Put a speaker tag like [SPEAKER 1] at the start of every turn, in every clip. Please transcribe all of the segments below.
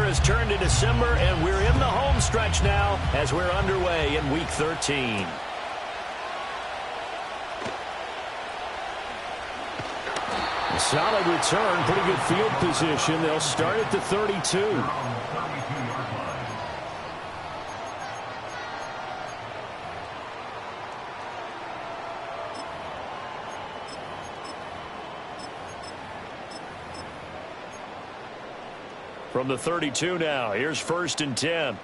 [SPEAKER 1] has turned to December, and we're in the home stretch now as we're underway in Week 13. A solid return, pretty good field position. They'll start at the 32. From the 32 now, here's 1st and 10.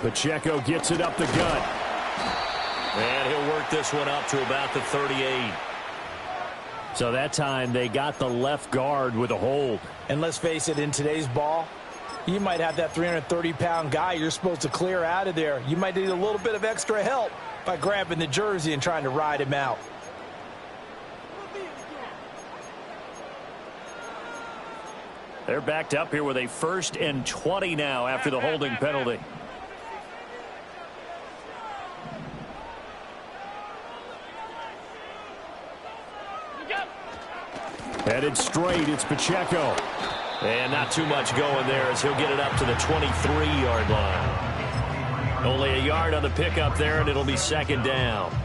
[SPEAKER 1] Pacheco gets it up the gut. And he'll work this one up to about the 38. So that time they got the left guard with a hold.
[SPEAKER 2] And let's face it, in today's ball, you might have that 330-pound guy you're supposed to clear out of there. You might need a little bit of extra help by grabbing the jersey and trying to ride him out.
[SPEAKER 1] They're backed up here with a 1st and 20 now after the holding penalty. Headed straight, it's Pacheco. And not too much going there as he'll get it up to the 23-yard line. Only a yard on the pickup there, and it'll be 2nd down.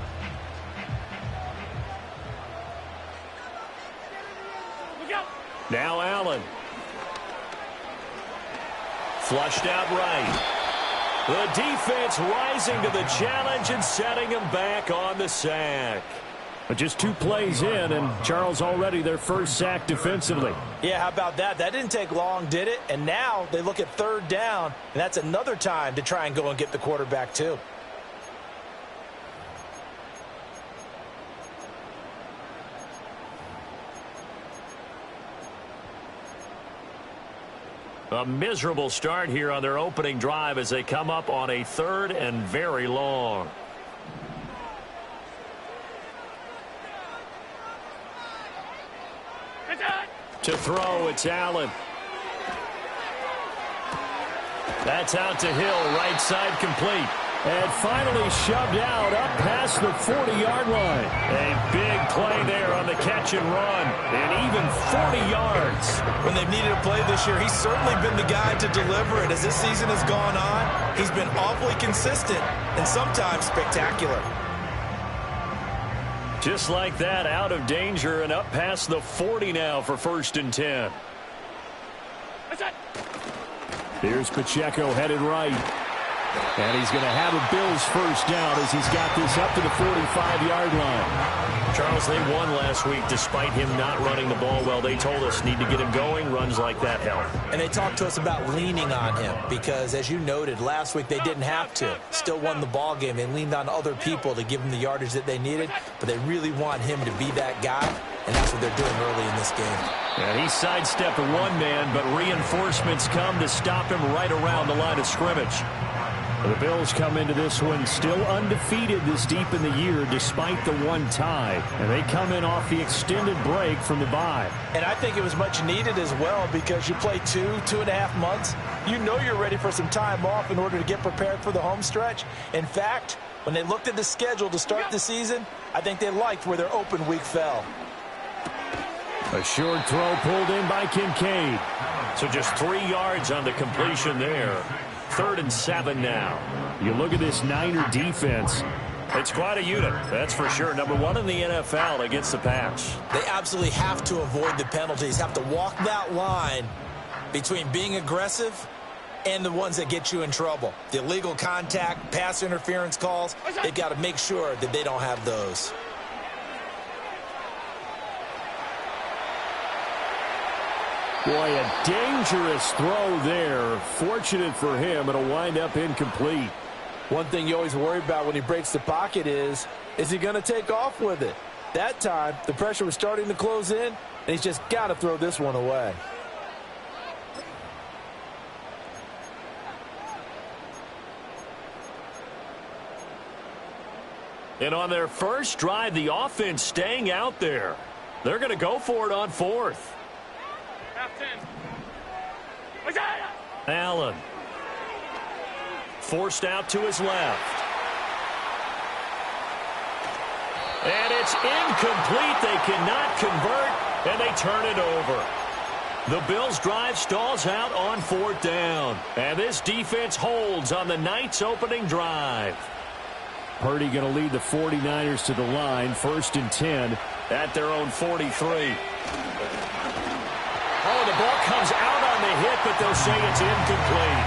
[SPEAKER 1] Now Allen. Flushed out right. The defense rising to the challenge and setting him back on the sack. But just 2 plays in, and Charles already their first sack defensively.
[SPEAKER 2] Yeah, how about that? That didn't take long, did it? And now they look at 3rd down, and that's another time to try and go and get the quarterback too.
[SPEAKER 1] A miserable start here on their opening drive as they come up on a 3rd and very long. To throw, it's Allen. That's out to Hill, right side complete. And finally shoved out up past the 40-yard line. A big play there on the catch and run. And even 40 yards.
[SPEAKER 2] When they've needed a play this year, he's certainly been the guy to deliver it. As this season has gone on, he's been awfully consistent and sometimes spectacular.
[SPEAKER 1] Just like that, out of danger and up past the 40 now for 1st and 10. Here's Pacheco headed right. And he's going to have a Bills first down as he's got this up to the 45-yard line. Charles, they won last week despite him not running the ball well. They told us need to get him going. Runs like that help.
[SPEAKER 2] And they talked to us about leaning on him because, as you noted, last week they didn't have to. Still won the ball game. They leaned on other people to give them the yardage that they needed, but they really want him to be that guy, and that's what they're doing early in this game.
[SPEAKER 1] And he sidestepped one man, but reinforcements come to stop him right around the line of scrimmage. The Bills come into this one still undefeated this deep in the year despite the one tie. And they come in off the extended break from the bye.
[SPEAKER 2] And I think it was much needed as well because you play 2.5 months. You know you're ready for some time off in order to get prepared for the home stretch. In fact, when they looked at the schedule to start the season, I think they liked where their open week fell.
[SPEAKER 1] A short throw pulled in by Kincaid. So just 3 yards on the completion there. 3rd and 7 now. You look at this Niner defense. It's quite a unit, that's for sure. Number 1 in the NFL against the pass.
[SPEAKER 2] They absolutely have to avoid the penalties, have to walk that line between being aggressive and the ones that get you in trouble. The illegal contact, pass interference calls, they've got to make sure that they don't have those.
[SPEAKER 1] Boy, a dangerous throw there. Fortunate for him, it'll wind up incomplete.
[SPEAKER 2] One thing you always worry about when he breaks the pocket is he going to take off with it? That time, the pressure was starting to close in, and he's just got to throw this one away.
[SPEAKER 1] And on their first drive, the offense staying out there. They're going to go for it on 4th. Allen. Forced out to his left. And it's incomplete. They cannot convert, and they turn it over. The Bills' drive stalls out on 4th down. And this defense holds on the Knights' opening drive.
[SPEAKER 3] Purdy going to lead the 49ers to the line, 1st and 10
[SPEAKER 1] at their own 43. Oh, the ball comes out on the hit, but they'll say it's incomplete.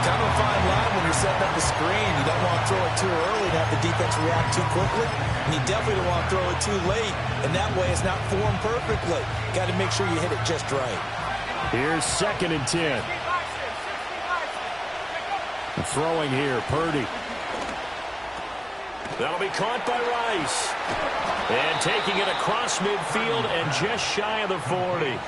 [SPEAKER 2] Kind of a fine line when you're setting up the screen. You don't want to throw it too early and have the defense react too quickly. And you definitely don't want to throw it too late. And that way it's not formed perfectly. Got to make sure you hit it just right.
[SPEAKER 3] Here's 2nd and 10. Throwing here, Purdy.
[SPEAKER 1] That'll be caught by Rice. And taking it across midfield and just shy of the 40.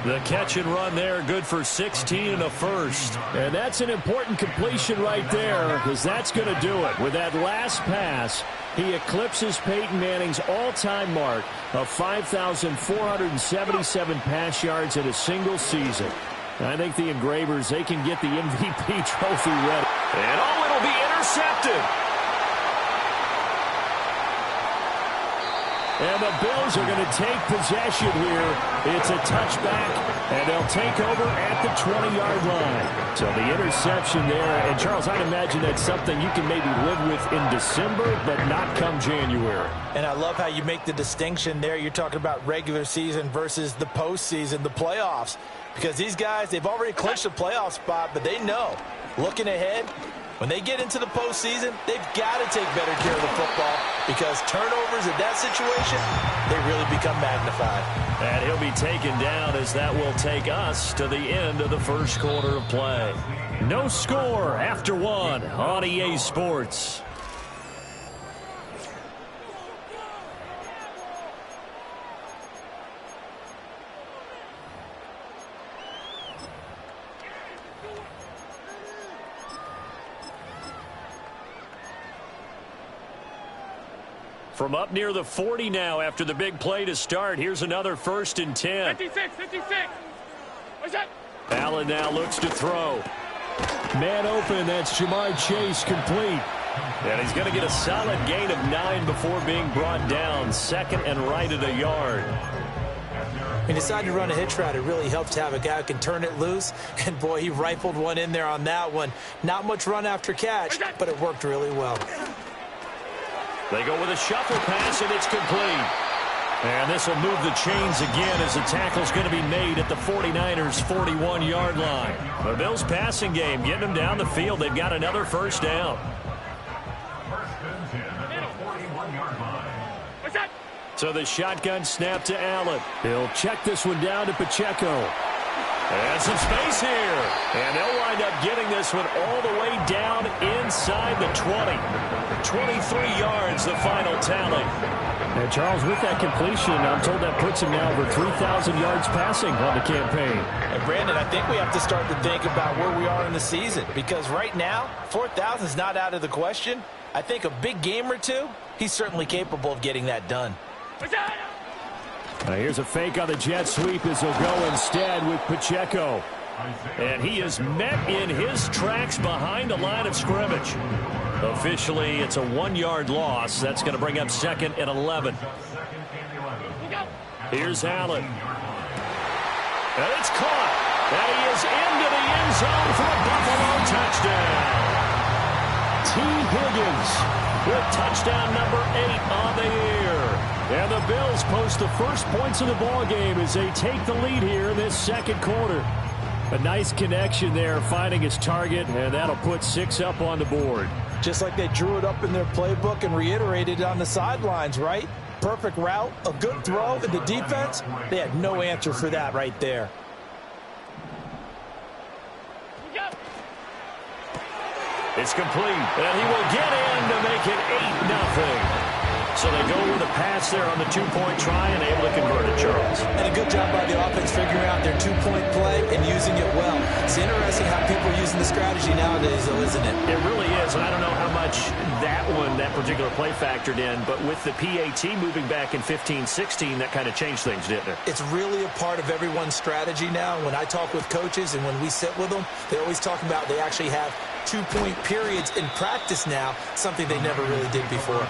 [SPEAKER 1] The catch and run there, good for 16 and a first.
[SPEAKER 3] And that's an important completion right there, because that's going to do it. With that last pass, he eclipses Peyton Manning's all-time mark of 5,477 pass yards in a single season. I think the Engravers, they can get the MVP trophy ready.
[SPEAKER 1] And oh, it'll be intercepted.
[SPEAKER 3] And the Bills are going to take possession here. It's a touchback, and they'll take over at the 20-yard line. So the interception there. And, Charles, I'd imagine that's something you can maybe live with in December, but not come January.
[SPEAKER 2] And I love how you make the distinction there. You're talking about regular season versus the postseason, the playoffs. Because these guys, they've already clinched a playoff spot, but they know, looking ahead, when they get into the postseason, they've got to take better care of the football because turnovers in that situation, they really become magnified.
[SPEAKER 1] And he'll be taken down as that will take us to the end of the first quarter of play. No score after 1 on EA Sports. From up near the 40 now after the big play to start. Here's another 1st and 10.
[SPEAKER 4] 56. What's that?
[SPEAKER 1] Allen now looks to throw.
[SPEAKER 3] Man open, that's Jamar Chase, complete.
[SPEAKER 1] And he's going to get a solid gain of 9 before being brought down. 2nd and right at a yard.
[SPEAKER 2] He decided to run a hitch route. It really helped to have a guy who can turn it loose. And, boy, he rifled one in there on that one. Not much run after catch, but it worked really well.
[SPEAKER 1] They go with a shuffle pass, and it's complete. And this will move the chains again as the tackle's going to be made at the 49ers' 41-yard line. The Bills' passing game, getting them down the field. They've got another 1st down. So the shotgun snap to Allen.
[SPEAKER 3] He'll check this one down to Pacheco.
[SPEAKER 1] And some space here. And they'll wind up getting this one all the way down inside the 20. 23 yards, the final tally.
[SPEAKER 3] And Charles, with that completion, I'm told that puts him now over 3,000 yards passing on the campaign.
[SPEAKER 2] And Brandon, I think we have to start to think about where we are in the season. Because right now, 4,000 is not out of the question. I think a big game or two, he's certainly capable of getting that done.
[SPEAKER 3] Here's a fake on the jet sweep as he'll go instead with Pacheco.
[SPEAKER 1] And he is met in his tracks behind the line of scrimmage. Officially, it's a 1-yard loss. That's going to bring up 2nd and 11. Here's Allen. And it's caught. And he is into the end zone for a Buffalo touchdown. T. Higgins with touchdown number 8 on the year. And the Bills post the first points of the ball game as they take the lead here in this 2nd quarter.
[SPEAKER 3] A nice connection there, finding his target, and that'll put 6 up on the board.
[SPEAKER 2] Just like they drew it up in their playbook and reiterated it on the sidelines, right? Perfect route, a good throw, and the defense, they had no answer for that right there.
[SPEAKER 1] It's complete, and he will get in to make it 8-0. So they go with a pass there on the 2-point try and able to convert it, Charles.
[SPEAKER 2] And a good job by the offense figuring out their 2-point play and using it well. It's interesting how people are using the strategy nowadays, though, isn't it?
[SPEAKER 1] It really is, and I don't know how much that particular play factored in, but with the PAT moving back in 15-16, that kind of changed things, didn't it?
[SPEAKER 2] It's really a part of everyone's strategy now. When I talk with coaches and when we sit with them, they always talk about they actually have 2-point periods in practice now, something they never really did before.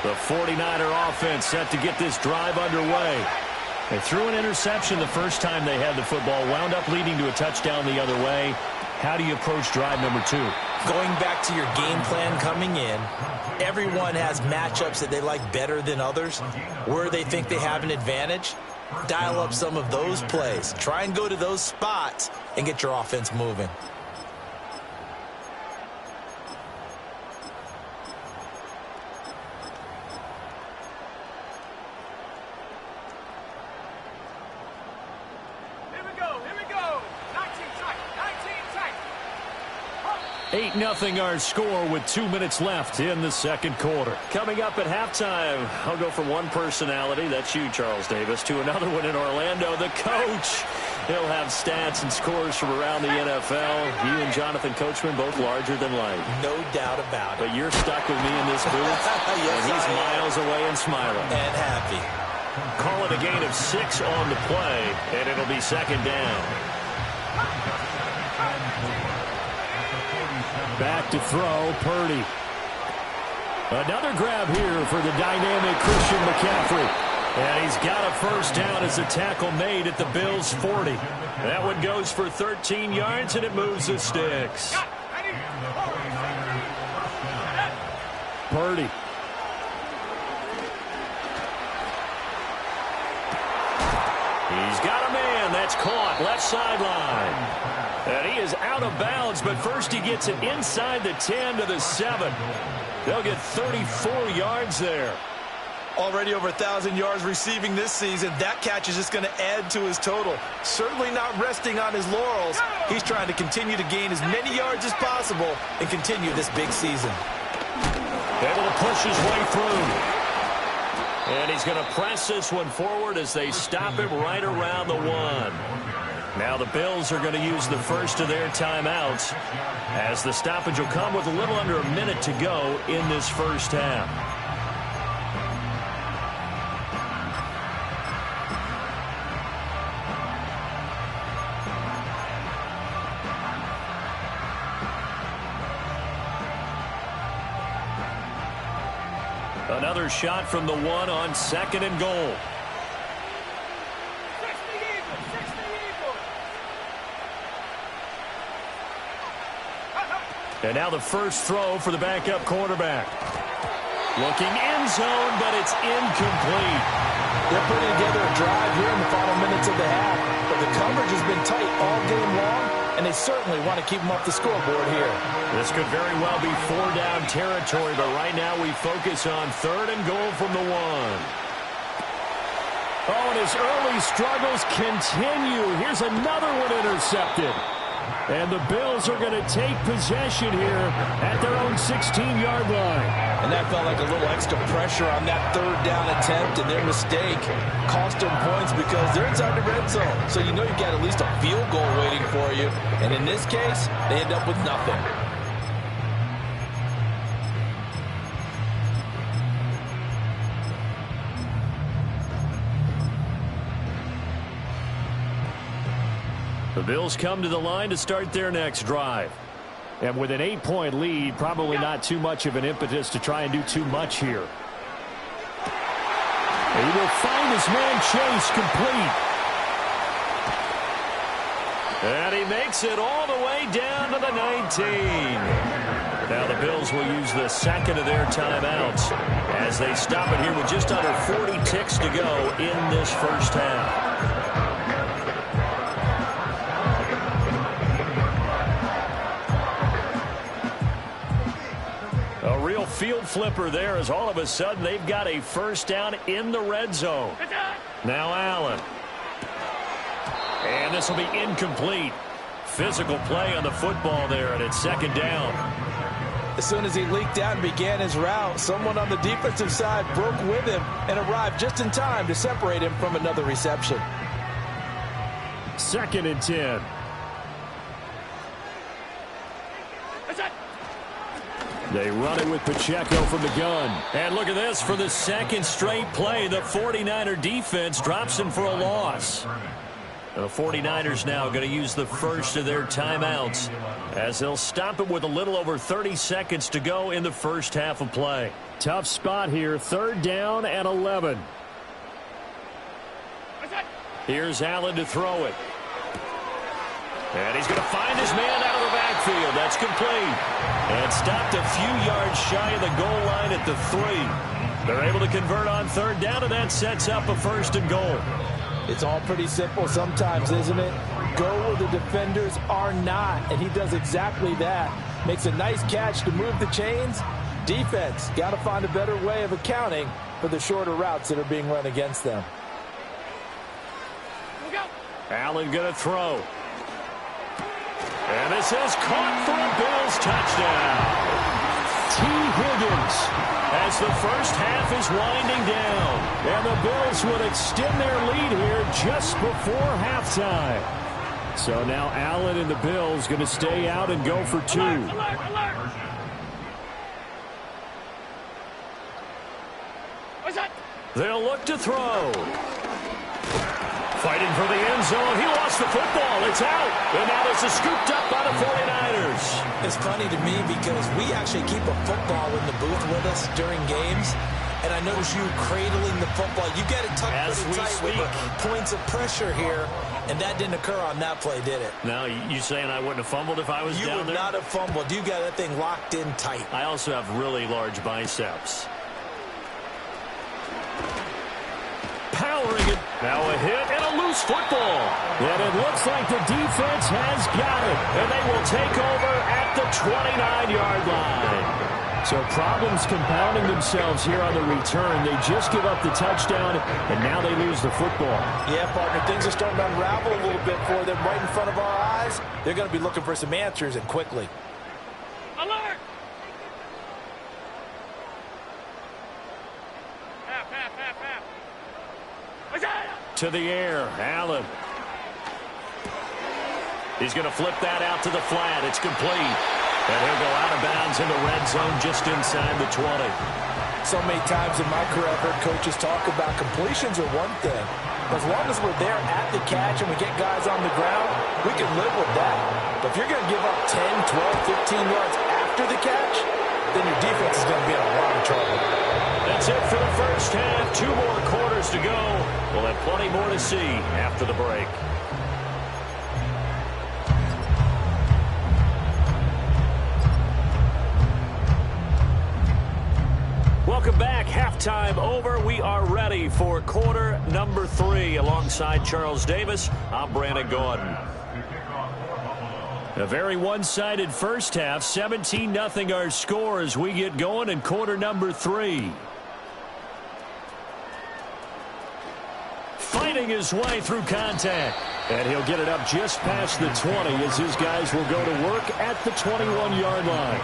[SPEAKER 1] The 49er offense set to get this drive underway. They threw an interception the first time they had the football, wound up leading to a touchdown the other way. How do you approach drive number 2?
[SPEAKER 2] Going back to your game plan coming in, everyone has matchups that they like better than others. Where they think they have an advantage, dial up some of those plays. Try and go to those spots and get your offense moving.
[SPEAKER 4] Here we go. 19 tight.
[SPEAKER 1] 8-0 our score with 2 minutes left in the second quarter. Coming up at halftime, I'll go from one personality, that's you, Charles Davis, to another one in Orlando, the coach. He'll have stats and scores from around the NFL. You and Jonathan Coachman both larger than life.
[SPEAKER 2] No doubt about it.
[SPEAKER 1] But you're stuck with me in this booth,
[SPEAKER 2] Yes,
[SPEAKER 1] and he's miles away and smiling.
[SPEAKER 2] And happy.
[SPEAKER 1] Call it a gain of 6 on the play, and it'll be second down.
[SPEAKER 3] Back to throw, Purdy. Another grab here for the dynamic Christian McCaffrey.
[SPEAKER 1] And he's got a first down as a tackle made at the Bills' 40. That one goes for 13 yards, and it moves the sticks.
[SPEAKER 3] Purdy.
[SPEAKER 1] He's got a man. That's caught. Left sideline. And he is out of bounds, but first he gets it inside the 10 to the 7. They'll get 34 yards there.
[SPEAKER 2] Already over 1,000 yards receiving this season. That catch is just going to add to his total. Certainly not resting on his laurels. He's trying to continue to gain as many yards as possible and continue this big season.
[SPEAKER 1] Able to push his way through. And he's going to press this one forward as they stop him right around the 1. Now the Bills are going to use the first of their timeouts as the stoppage will come with a little under a minute to go in this first half. Another shot from the 1 on 2nd and goal. And now the first throw for the backup quarterback. Looking end zone, but it's incomplete.
[SPEAKER 2] They're putting together a drive here in the final minutes of the half, but the coverage has been tight all game long, and they certainly want to keep them off the scoreboard here.
[SPEAKER 1] This could very well be 4-down territory, but right now we focus on 3rd and goal from the 1.
[SPEAKER 3] Oh, and his early struggles continue. Here's another one intercepted. And the Bills are going to take possession here at their own 16-yard line.
[SPEAKER 2] And that felt like a little extra pressure on that 3rd down attempt, and their mistake cost them points because they're inside the red zone. So you know you've got at least a field goal waiting for you. And in this case, they end up with nothing.
[SPEAKER 1] The Bills come to the line to start their next drive.
[SPEAKER 3] And with an 8-point lead, probably not too much of an impetus to try and do too much here. He will find his man Chase complete.
[SPEAKER 1] And he makes it all the way down to the 19. Now the Bills will use the second of their timeouts as they stop it here with just under 40 ticks to go in this first half. A real field flipper there as all of a sudden they've got a first down in the red zone. Now Allen. And this will be incomplete. Physical play on the football there, and it's second down.
[SPEAKER 2] As soon as he leaked out and began his route, someone on the defensive side broke with him and arrived just in time to separate him from another reception.
[SPEAKER 3] 2nd and 10. They run it with Pacheco from the gun.
[SPEAKER 1] And look at this. For the second straight play, the 49er defense drops him for a loss. The 49ers now going to use the first of their timeouts as they'll stop it with a little over 30 seconds to go in the first half of play.
[SPEAKER 3] Tough spot here, 3rd down and 11.
[SPEAKER 1] Here's Allen to throw it. And he's going to find his man out of the backfield. That's complete. And stopped a few yards shy of the goal line at the 3. They're able to convert on 3rd down, and that sets up a 1st and goal.
[SPEAKER 2] It's all pretty simple sometimes, isn't it? Go where the defenders are not, and he does exactly that. Makes a nice catch to move the chains. Defense, got to find a better way of accounting for the shorter routes that are being run against them.
[SPEAKER 1] Allen going to throw. And this is caught for a Bills touchdown. T. Higgins as the first half is winding down.
[SPEAKER 3] And the Bills will extend their lead here just before halftime. So now Allen and the Bills going to stay out and go for 2.
[SPEAKER 4] Alert, alert. What's that?
[SPEAKER 1] They'll look to throw. Fighting for the end zone. He lost the football. It's out. And now this is scooped up by the 49ers.
[SPEAKER 2] It's funny to me because we actually keep a football in the booth with us during games. And I notice you cradling the football. You get it tucked pretty tight with the points of pressure here. And that didn't occur on that play, did it?
[SPEAKER 1] Now, you saying I wouldn't have fumbled if I was down there?
[SPEAKER 2] You would not have fumbled. You got that thing locked in tight.
[SPEAKER 1] I also have really large biceps. Powering it. Now a hit and a loose football.
[SPEAKER 3] And it looks like the defense has got it.
[SPEAKER 1] And they will take over at the 29-yard line.
[SPEAKER 3] So problems compounding themselves here on the return. They just give up the touchdown, and now they lose the football.
[SPEAKER 2] Yeah, partner, things are starting to unravel a little bit for them right in front of our eyes. They're going to be looking for some answers, and quickly.
[SPEAKER 4] Alert! Half. What's that?
[SPEAKER 1] To the air, Allen. He's going to flip that out to the flat. It's complete. And he'll go out of bounds in the red zone just inside the 20.
[SPEAKER 2] So many times in my career, I've heard coaches talk about completions are one thing. As long as we're there at the catch and we get guys on the ground, we can live with that. But if you're going to give up 10, 12, 15 yards after the catch, then your defense is going to be in a lot of trouble.
[SPEAKER 1] That's it for the first half. 2 more quarters to go. We'll have plenty more to see after the break. Welcome back. Halftime over. We are ready for quarter number 3. Alongside Charles Davis, I'm Brandon Gordon. A very one-sided first half. 17-0 our score as we get going in quarter number 3. Fighting his way through contact. And he'll get it up just past the 20 as his guys will go to work at the 21-yard line.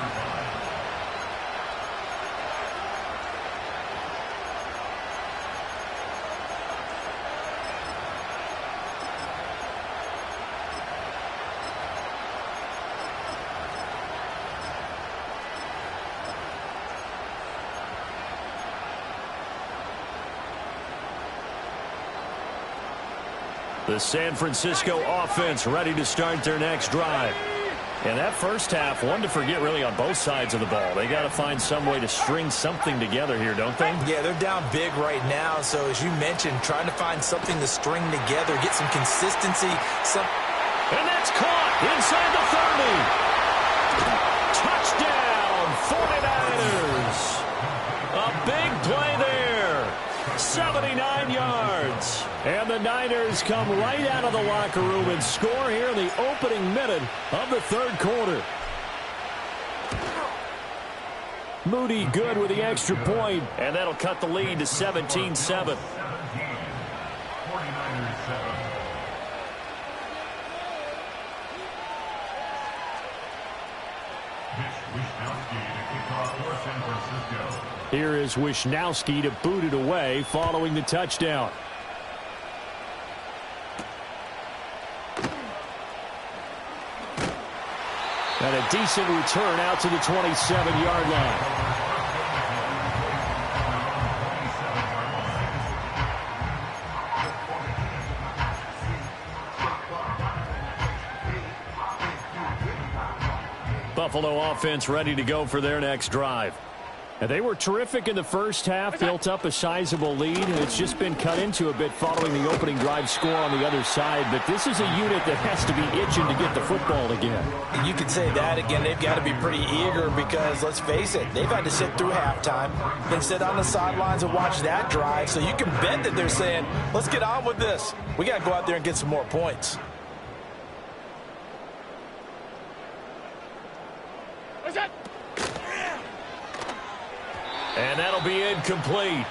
[SPEAKER 1] The San Francisco offense ready to start their next drive. And that first half, one to forget really on both sides of the ball. They got to find some way to string something together here, don't they?
[SPEAKER 2] Yeah, they're down big right now. So as you mentioned, trying to find something to string together, get some consistency.
[SPEAKER 1] And that's caught inside the 30. Touchdown, 49ers. A big play there. 79 yards.
[SPEAKER 3] And the Niners come right out of the locker room and score here in the opening minute of the 3rd quarter. Moody good with the extra point.
[SPEAKER 1] And that'll cut the lead to 17-7.
[SPEAKER 3] Here is Wisnowski to boot it away following the touchdown. And a decent return out to the 27-yard line.
[SPEAKER 1] Buffalo offense ready to go for their next drive.
[SPEAKER 3] And they were terrific in the first half, built up a sizable lead. It's just been cut into a bit following the opening drive score on the other side. But this is a unit that has to be itching to get the football again.
[SPEAKER 2] You could say that again. They've got to be pretty eager because, let's face it, they've had to sit through halftime, then sit on the sidelines and watch that drive. So you can bet that they're saying, let's get on with this. We got to go out there and get some more points.
[SPEAKER 4] What's that?
[SPEAKER 1] And that'll be incomplete.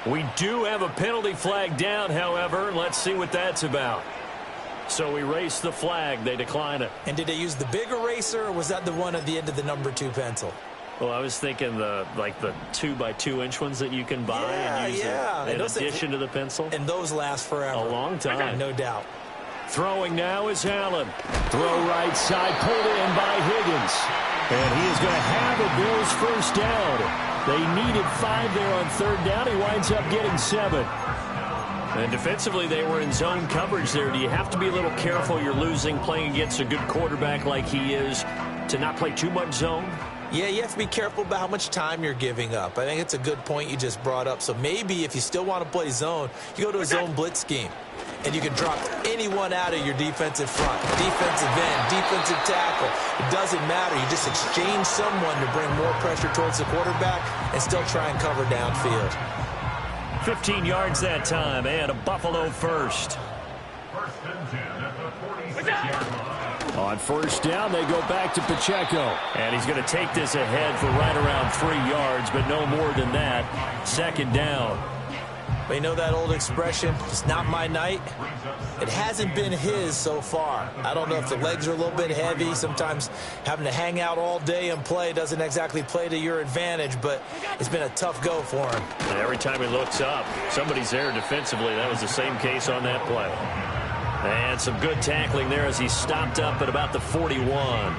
[SPEAKER 1] We do have a penalty flag down, however. Let's see what that's about. So we race the flag. They decline it.
[SPEAKER 2] And did they use the big eraser, or was that the one at the end of the number 2 pencil?
[SPEAKER 1] Well, I was thinking the 2x2-inch ones that you can buy and use in addition to the pencil.
[SPEAKER 2] And those last forever.
[SPEAKER 1] A long time.
[SPEAKER 2] No doubt.
[SPEAKER 1] Throwing now is Allen.
[SPEAKER 3] Throw right side, pulled in by Higgins. And he is going to have a Bills first down. They needed 5 there on third down. He winds up getting 7.
[SPEAKER 1] And defensively, they were in zone coverage there. Do you have to be a little careful? You're losing, playing against a good quarterback like he is, to not play too much zone?
[SPEAKER 2] Yeah, you have to be careful about how much time you're giving up. I think it's a good point you just brought up. So maybe if you still want to play zone, you go to a zone blitz scheme. And you can drop anyone out of your defensive front, defensive end, defensive tackle. It doesn't matter. You just exchange someone to bring more pressure towards the quarterback and still try and cover downfield.
[SPEAKER 1] 15 yards that time, and a Buffalo first.
[SPEAKER 4] First and 10 at the 46-yard line.
[SPEAKER 3] On first down, they go back to Pacheco.
[SPEAKER 1] And he's going to take this ahead for right around 3 yards, but no more than that. Second down.
[SPEAKER 2] But you know that old expression, it's not my night? It hasn't been his so far. I don't know if the legs are a little bit heavy. Sometimes having to hang out all day and play doesn't exactly play to your advantage, but it's been a tough go for him.
[SPEAKER 1] And every time he looks up, somebody's there defensively. That was the same case on that play. And some good tackling there as he stopped up at about the 41.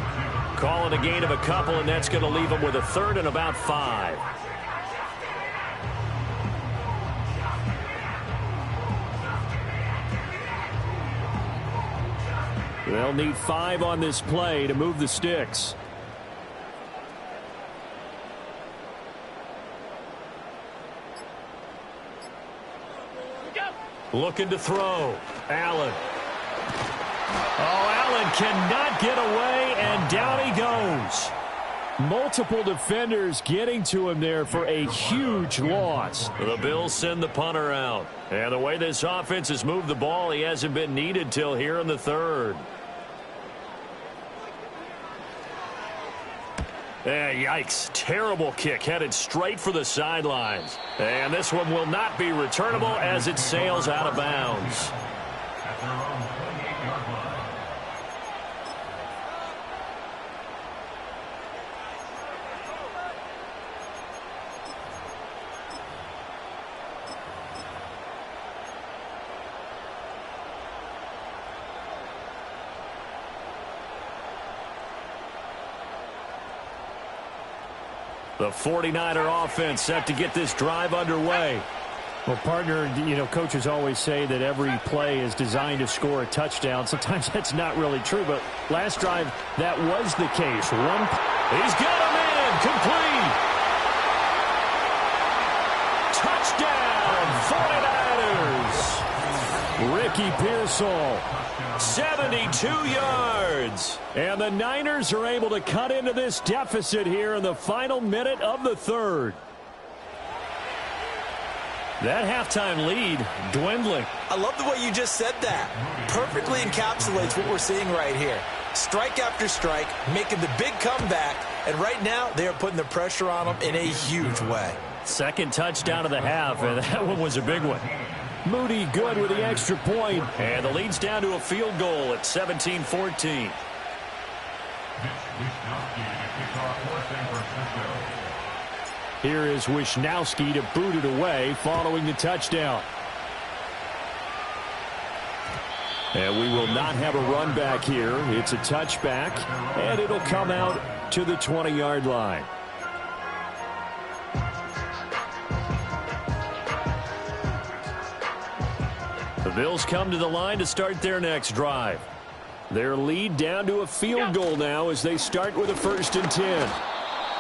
[SPEAKER 1] Calling a gain of a couple, and that's going to leave him with a third and about 5.
[SPEAKER 3] They'll need 5 on this play to move the sticks.
[SPEAKER 1] Looking to throw. Allen. Oh, Allen cannot get away, and down he goes.
[SPEAKER 3] Multiple defenders getting to him there for a huge loss.
[SPEAKER 1] The Bills send the punter out. And the way this offense has moved the ball, he hasn't been needed till here in the third. Yikes. Terrible kick headed straight for the sidelines. And this one will not be returnable as it sails out of bounds.
[SPEAKER 4] At their own 28-yard line.
[SPEAKER 1] The 49er offense set to get this drive underway.
[SPEAKER 3] Well, partner, coaches always say that every play is designed to score a touchdown. Sometimes that's not really true, but last drive, that was the case.
[SPEAKER 1] He's got him in. Complete. Touchdown, 49ers.
[SPEAKER 3] Ricky Pearsall.
[SPEAKER 1] 72 yards.
[SPEAKER 3] And the Niners are able to cut into this deficit here in the final minute of the third.
[SPEAKER 1] That halftime lead dwindling.
[SPEAKER 2] I love the way you just said that. Perfectly encapsulates what we're seeing right here. Strike after strike, making the big comeback, and right now they are putting the pressure on them in a huge way.
[SPEAKER 1] Second touchdown of the half, and that one was a big one.
[SPEAKER 3] Moody good with the extra point.
[SPEAKER 1] And the lead's down to a field goal at 17-14.
[SPEAKER 3] Here is Wisnowski to boot it away following the touchdown. And we will not have a run back here. It's a touchback, and it'll come out to the 20-yard line.
[SPEAKER 1] The Bills come to the line to start their next drive.
[SPEAKER 3] Their lead down to a field goal now as they start with a 1st and 10.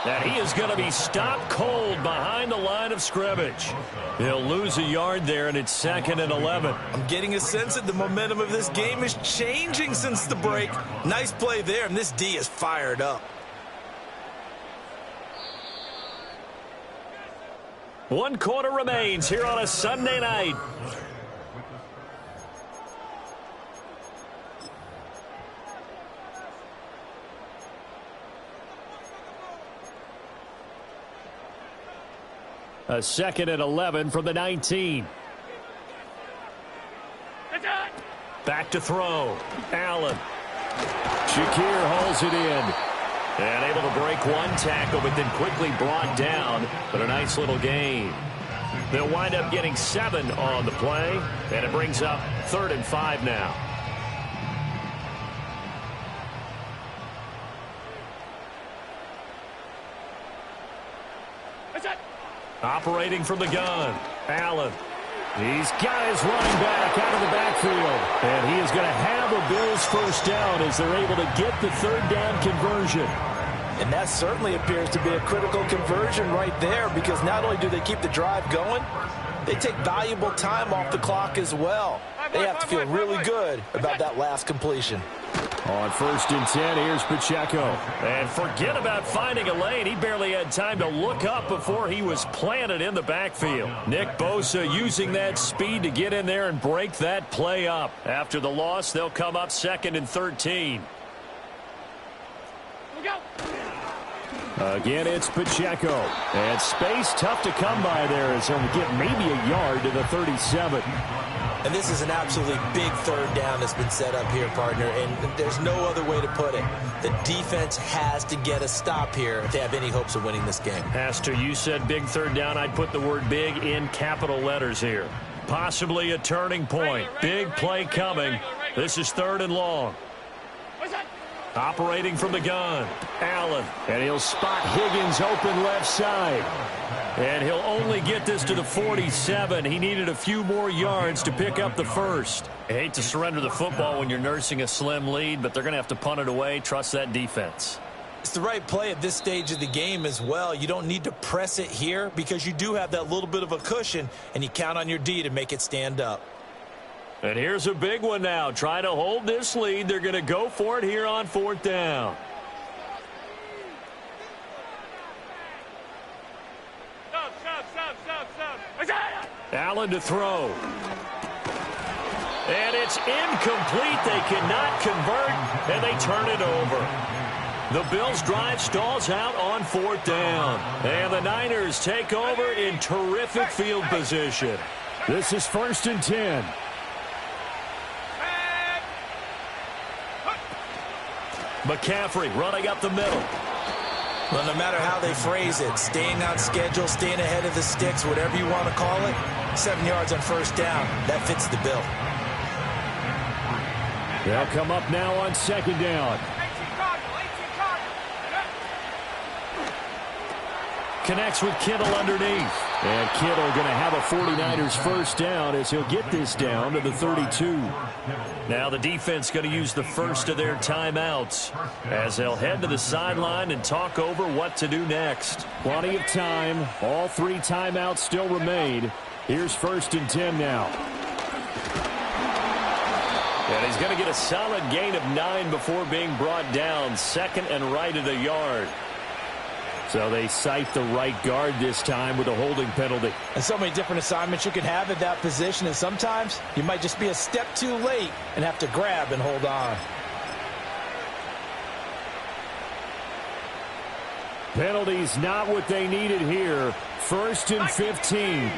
[SPEAKER 1] And he is going to be stopped cold behind the line of scrimmage. He'll lose a yard there, and it's 2nd and 11.
[SPEAKER 2] I'm getting a sense that the momentum of this game is changing since the break. Nice play there, and this D is fired up.
[SPEAKER 1] One quarter remains here on a Sunday night.
[SPEAKER 3] A 2nd and 11 from the 19.
[SPEAKER 1] Back to throw. Allen.
[SPEAKER 3] Shakir hauls it in.
[SPEAKER 1] And able to break one tackle, but then quickly brought down. But a nice little gain. They'll wind up getting 7 on the play. And it brings up 3rd and 5 now. Operating from the gun. Allen.
[SPEAKER 3] He's got his running back out of the backfield. And he is going to have a Bills 1st down as they're able to get the 3rd down conversion.
[SPEAKER 2] And that certainly appears to be a critical conversion right there, because not only do they keep the drive going, they take valuable time off the clock as well. They have to feel really good about that last completion.
[SPEAKER 3] On 1st and 10, here's Pacheco.
[SPEAKER 1] And forget about finding a lane. He barely had time to look up before he was planted in the backfield. Nick Bosa using that speed to get in there and break that play up. After the loss, they'll come up 2nd and 13.
[SPEAKER 3] Again, it's Pacheco. And space tough to come by there as he'll get maybe a yard to the 37.
[SPEAKER 2] And this is an absolutely big 3rd down that's been set up here, partner, and there's no other way to put it. The defense has to get a stop here if they have any hopes of winning this game.
[SPEAKER 1] Pastor, you said big 3rd down. I'd put the word big in capital letters here. Possibly a turning point. Big play coming. This is 3rd and long. Operating from the gun. Allen.
[SPEAKER 3] And he'll spot Higgins open left side.
[SPEAKER 1] And he'll only get this to the 47. He needed a few more yards to pick up the 1st. I hate to surrender the football when you're nursing a slim lead, but they're going to have to punt it away. Trust that defense.
[SPEAKER 2] It's the right play at this stage of the game as well. You don't need to press it here because you do have that little bit of a cushion, and you count on your D to make it stand up.
[SPEAKER 1] And here's a big one now. Trying to hold this lead. They're going to go for it here on 4th down. Allen to throw. And it's incomplete. They cannot convert, and they turn it over. The Bills' drive stalls out on 4th down. And the Niners take over in terrific field position.
[SPEAKER 3] This is 1st and 10.
[SPEAKER 1] McCaffrey running up the middle.
[SPEAKER 2] Well, no matter how they phrase it, staying on schedule, staying ahead of the sticks, whatever you want to call it, 7 yards on 1st down, that fits the bill.
[SPEAKER 3] They'll come up now on 2nd down.
[SPEAKER 1] Connects with Kittle underneath.
[SPEAKER 3] And Kittle going to have a 49ers 1st down as he'll get this down to the 32.
[SPEAKER 1] Now the defense going to use the first of their timeouts as they'll head to the sideline and talk over what to do next.
[SPEAKER 3] Plenty of time. All 3 timeouts still remain. Here's 1st and 10 now.
[SPEAKER 1] And he's going to get a solid gain of 9 before being brought down. 2nd and right at a yard.
[SPEAKER 3] So they cite the right guard this time with a holding penalty.
[SPEAKER 2] And so many different assignments you can have at that position, and sometimes you might just be a step too late and have to grab and hold on.
[SPEAKER 3] Penalties not what they needed here. 1st and 15.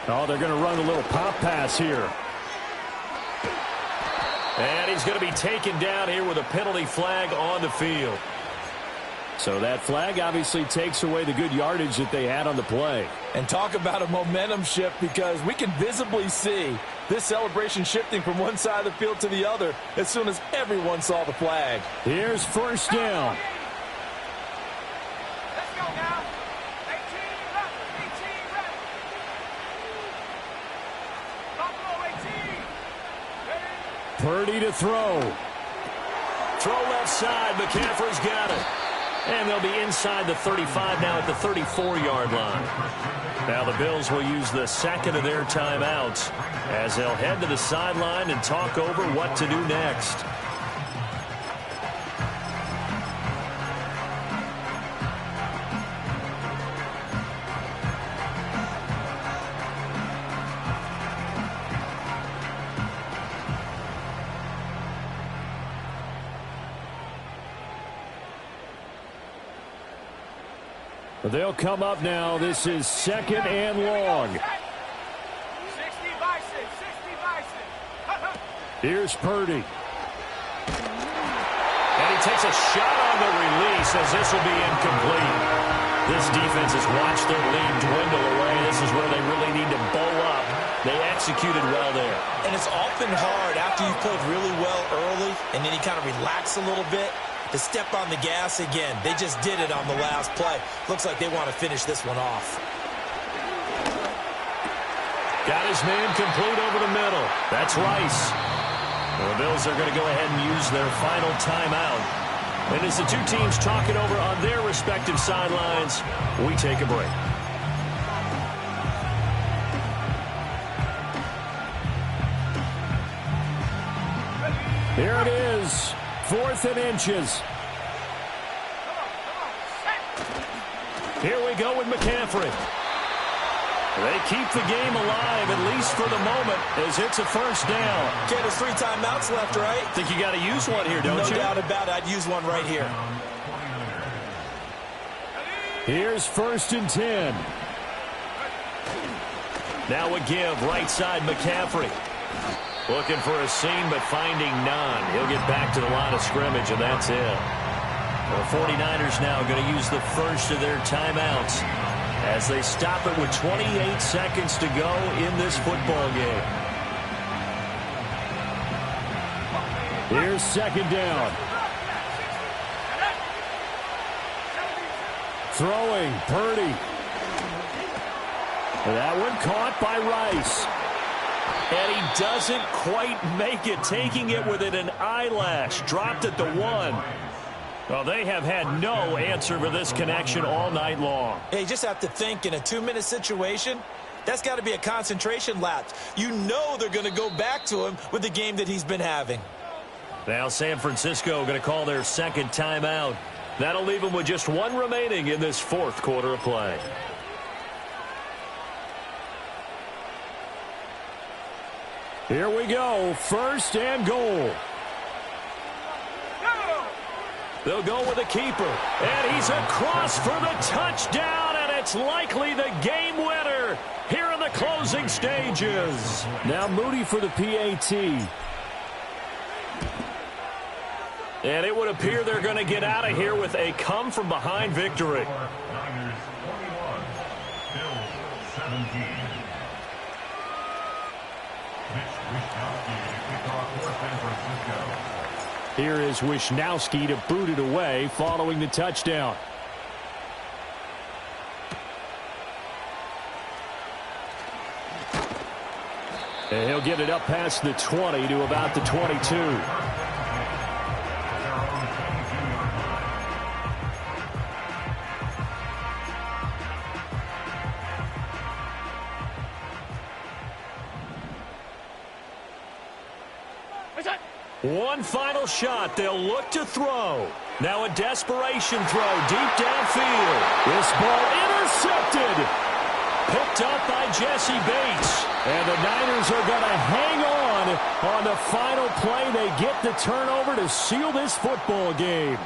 [SPEAKER 3] Oh, they're going to run a little pop pass here.
[SPEAKER 1] And he's going to be taken down here with a penalty flag on the field.
[SPEAKER 3] So that flag obviously takes away the good yardage that they had on the play.
[SPEAKER 2] And talk about a momentum shift, because we can visibly see this celebration shifting from one side of the field to the other as soon as everyone saw the flag.
[SPEAKER 3] Here's 1st down.
[SPEAKER 4] Let's go now. 18 left. 18 left. Buffalo 18.
[SPEAKER 3] Purdy to throw.
[SPEAKER 1] Throw left side. McCaffrey's got it. And they'll be inside the 35 now at the 34-yard line. Now the Bills will use the second of their timeouts as they'll head to the sideline and talk over what to do next.
[SPEAKER 3] They'll come up now. This is second and long.
[SPEAKER 4] 60 Bison, 60 Bison.
[SPEAKER 3] Here's Purdy.
[SPEAKER 1] And he takes a shot on the release as this will be incomplete. This defense has watched their lead dwindle away. This is where they really need to bow up. They executed well there.
[SPEAKER 2] And it's often hard after you've played really well early and then you kind of relax a little bit to step on the gas again. They just did it on the last play. Looks like they want to finish this one off.
[SPEAKER 1] Got his man complete over the middle. That's Rice. Well, the Bills are going to go ahead and use their final timeout. And as the two teams talk it over on their respective sidelines, we take a break.
[SPEAKER 3] Here it is. 4th and inches. Here we go with McCaffrey. They keep the game alive, at least for the moment, as it's a first down.
[SPEAKER 2] Okay, there's 3 timeouts left, right?
[SPEAKER 1] Think you got to use one here, don't you?
[SPEAKER 2] No doubt about it. I'd use one right here.
[SPEAKER 3] Here's 1st and 10.
[SPEAKER 1] Now a give, right side McCaffrey. Looking for a seam, but finding none. He'll get back to the line of scrimmage, and that's it. The 49ers now going to use the first of their timeouts as they stop it with 28 seconds to go in this football game.
[SPEAKER 3] Here's 2nd down. Throwing, Purdy. That one caught by Rice.
[SPEAKER 1] And he doesn't quite make it, taking it within an eyelash. Dropped at the 1. Well, they have had no answer for this connection all night long.
[SPEAKER 2] Hey, you just have to think in a 2-minute situation, that's got to be a concentration lapse. You know they're going to go back to him with the game that he's been having.
[SPEAKER 1] Now San Francisco going to call their second timeout. That'll leave them with just 1 remaining in this 4th quarter of play.
[SPEAKER 3] Here we go, 1st and goal.
[SPEAKER 1] They'll go with the keeper, and he's across for the touchdown, and it's likely the game winner here in the closing stages.
[SPEAKER 3] Now Moody for the PAT.
[SPEAKER 1] And it would appear they're going to get out of here with a come-from-behind victory.
[SPEAKER 3] Here is Wisnowski to boot it away following the touchdown. And he'll get it up past the 20 to about the 22.
[SPEAKER 1] One final shot. They'll look to throw. Now a desperation throw deep downfield.
[SPEAKER 3] This ball intercepted.
[SPEAKER 1] Picked up by Jesse Bates.
[SPEAKER 3] And the Niners are going to hang on the final play. They get the turnover to seal this football game.